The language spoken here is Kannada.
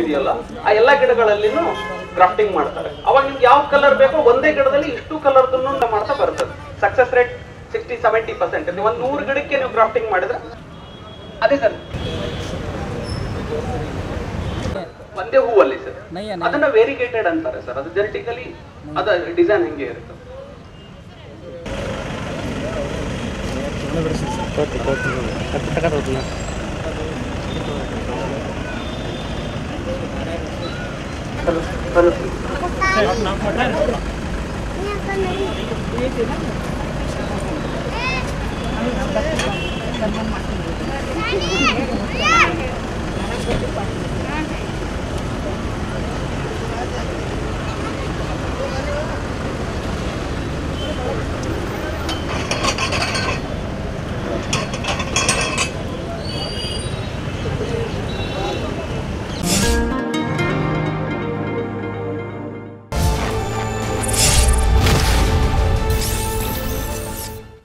ಇದೆಯಲ್ಲ ಆ ಎಲ್ಲಾ ಗಿಡಗಳಲ್ಲಿನೂ ಗ್ರಾಫ್ಟಿಂಗ್ ಮಾಡ್ತಾರೆ. ಅವಾಗ ನಿಮ್ಗೆ ಯಾವ ಕಲರ್ ಬೇಕೋ ಒಂದೇ ಗಿಡದಲ್ಲಿ ಇಷ್ಟು ಕಲರ್ದನ್ನು ಮಾಡ್ತಾ ಬರ್ತದೆ. Success rate 60-70%. ನೀವು ಒಂದು 100 ಗಿಡಕ್ಕೆ ನೀವು ಗ್ರಾಫ್ಟಿಂಗ್ ಮಾಡಿದ್ರೆ ಅದೇ ಸರ್ ಒಂದೇ ಹೂವಲ್ಲಿ ಸರ್ ಅದನ್ನ ವೇರಿಗೇಟೆಡ್ ಅಂತಾರೆ ಸರ್. ಅದು ಜೆನೆಟಿಕಲಿ ಅದ ಡಿಸೈನ್ ಹೆಂಗೆ ಇರುತ್ತೆ.